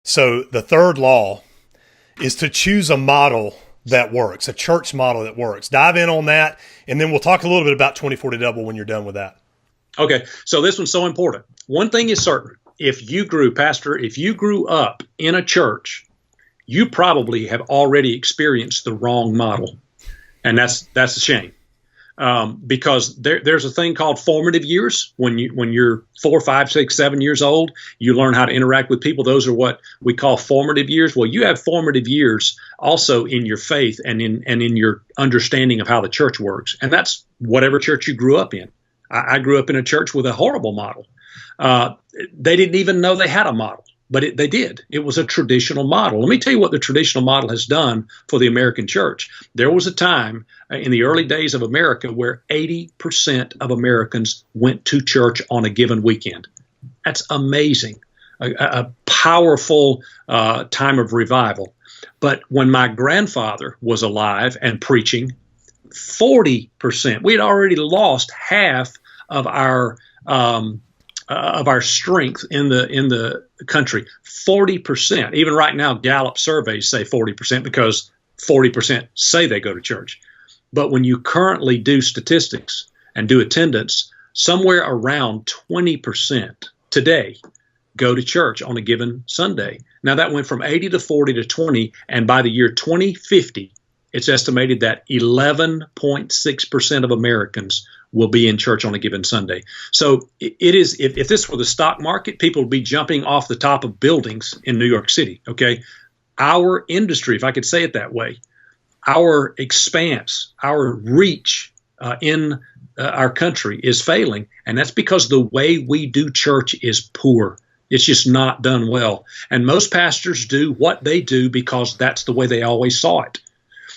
So the third law is to choose a model that works, a church model that works. Dive in on that, and then we'll talk a little bit about 24 to double when you're done with that. Okay, so this one's so important. One thing is certain. If you grew up in a church, you probably have already experienced the wrong model. And that's a shame. Because there's a thing called formative years. When you're 4, 5, 6, 7 years old, you learn how to interact with people. Those are what we call formative years. Well, you have formative years also in your faith and in your understanding of how the church works. And that's whatever church you grew up in. I grew up in a church with a horrible model. They didn't even know they had a model, but they did. It was a traditional model. Let me tell you what the traditional model has done for the American church. There was a time in the early days of America where 80% of Americans went to church on a given weekend. That's amazing, a powerful time of revival. But when my grandfather was alive and preaching, 40%, we had already lost half of our strength in the country. 40%. Even right now, Gallup surveys say 40% because 40% say they go to church. But when you currently do statistics and do attendance, somewhere around 20% today go to church on a given Sunday. Now that went from 80 to 40 to 20, and by the year 2050, it's estimated that 11.6% of Americans will be in church on a given Sunday. So it is, if this were the stock market, people would be jumping off the top of buildings in New York City, okay? Our industry, if I could say it that way, our expanse, our reach in our country is failing, and that's because the way we do church is poor. It's just not done well. And most pastors do what they do because that's the way they always saw it.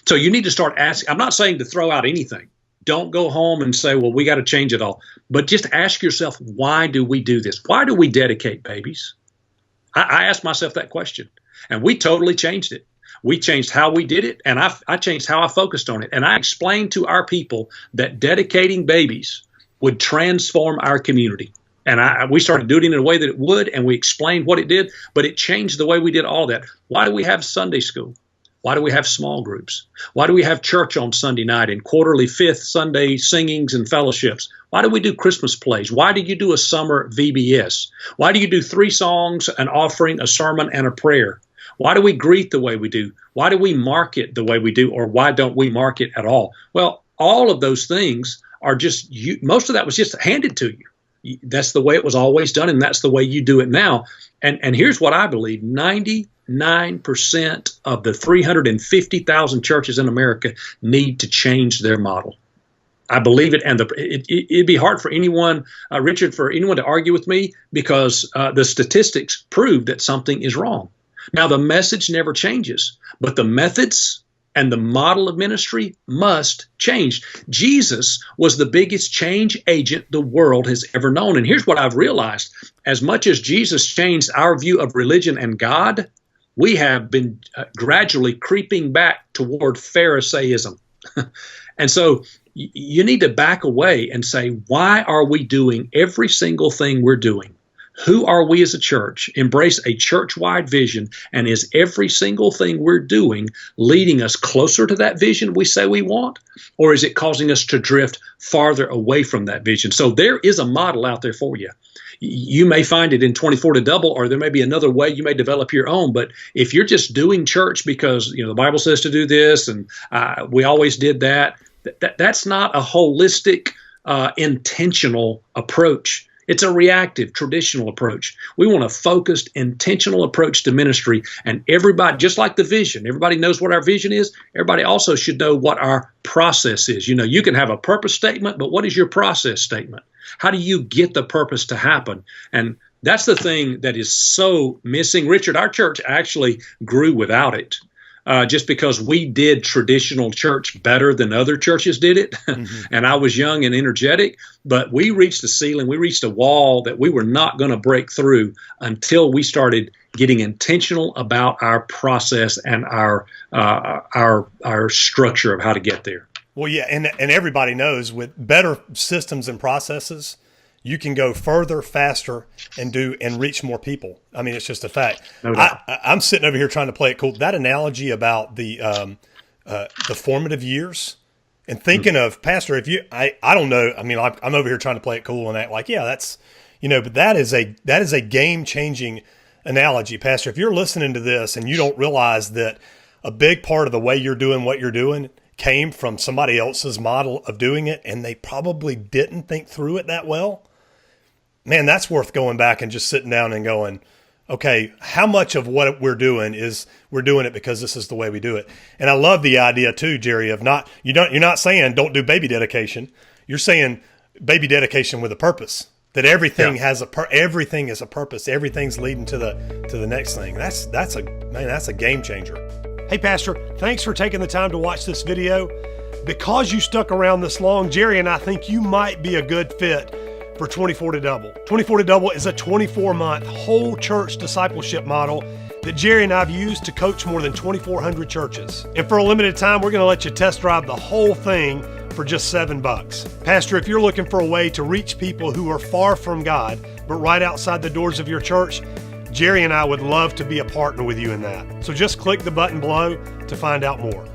So you need to start asking. I'm not saying to throw out anything. Don't go home and say, well, we got to change it all. But just ask yourself, why do we do this? Why do we dedicate babies? I asked myself that question, and we totally changed it. We changed how we did it, and I changed how I focused on it. And I explained to our people that dedicating babies would transform our community. And we started doing it in a way that it would, and we explained what it did, but it changed the way we did all that. Why do we have Sunday school? Why do we have small groups? Why do we have church on Sunday night and quarterly fifth Sunday singings and fellowships? Why do we do Christmas plays? Why do you do a summer VBS? Why do you do 3 songs, an offering, a sermon, and a prayer? Why do we greet the way we do? Why do we market the way we do? Or why don't we market at all? Well, all of those things are just, most of that was just handed to you. That's the way it was always done, and that's the way you do it now. And here's what I believe, 99% of the 350,000 churches in America need to change their model. I believe it, and it'd be hard for anyone, Richard, for anyone to argue with me, because the statistics prove that something is wrong. Now, the message never changes, but the methods and the model of ministry must change. Jesus was the biggest change agent the world has ever known. And here's what I've realized. As much as Jesus changed our view of religion and God, we have been gradually creeping back toward Pharisaism. And so you need to back away and say, why are we doing every single thing we're doing? Who are we as a church? Embrace a church-wide vision, and is every single thing we're doing leading us closer to that vision we say we want, or is it causing us to drift farther away from that vision? So there is a model out there for you. You may find it in 24 to double, or there may be another way you may develop your own. But if you're just doing church because the Bible says to do this, and we always did that, that's not a holistic, intentional approach. It's a reactive, traditional approach. We want a focused, intentional approach to ministry. And everybody, just like the vision, everybody knows what our vision is. Everybody also should know what our process is. You can have a purpose statement, but what is your process statement? How do you get the purpose to happen? And that's the thing that is so missing. Richard, our church actually grew without it. Just because we did traditional church better than other churches did it. Mm-hmm. And I was young and energetic, but we reached a ceiling, we reached a wall that we were not going to break through until we started getting intentional about our process and our structure of how to get there. Well, yeah, and everybody knows with better systems and processes, you can go further, faster, and reach more people. I mean, it's just a fact. No doubt. I'm sitting over here trying to play it cool. That analogy about the formative years, and thinking of, Pastor, if you, I don't know. I mean, I'm over here trying to play it cool and act like, yeah, that's, but that is a game changing analogy, Pastor. If you're listening to this and you don't realize that a big part of the way you're doing what you're doing came from somebody else's model of doing it, and they probably didn't think through it that well, man, that's worth going back and just sitting down and going, okay, how much of what we're doing is we're doing it because this is the way we do it? And I love the idea too, Jerry, of you're not saying don't do baby dedication. You're saying baby dedication with a purpose. That everything has everything is a purpose. Everything's leading to the next thing. That's a game changer. Hey, Pastor, thanks for taking the time to watch this video. Because you stuck around this long, Jerry and I think you might be a good fit for 24 to Double. 24 to Double is a 24-month whole church discipleship model that Jerry and I have used to coach more than 2,400 churches. And for a limited time, we're going to let you test drive the whole thing for just $7. Pastor, if you're looking for a way to reach people who are far from God, but right outside the doors of your church, Jerry and I would love to be a partner with you in that. So just click the button below to find out more.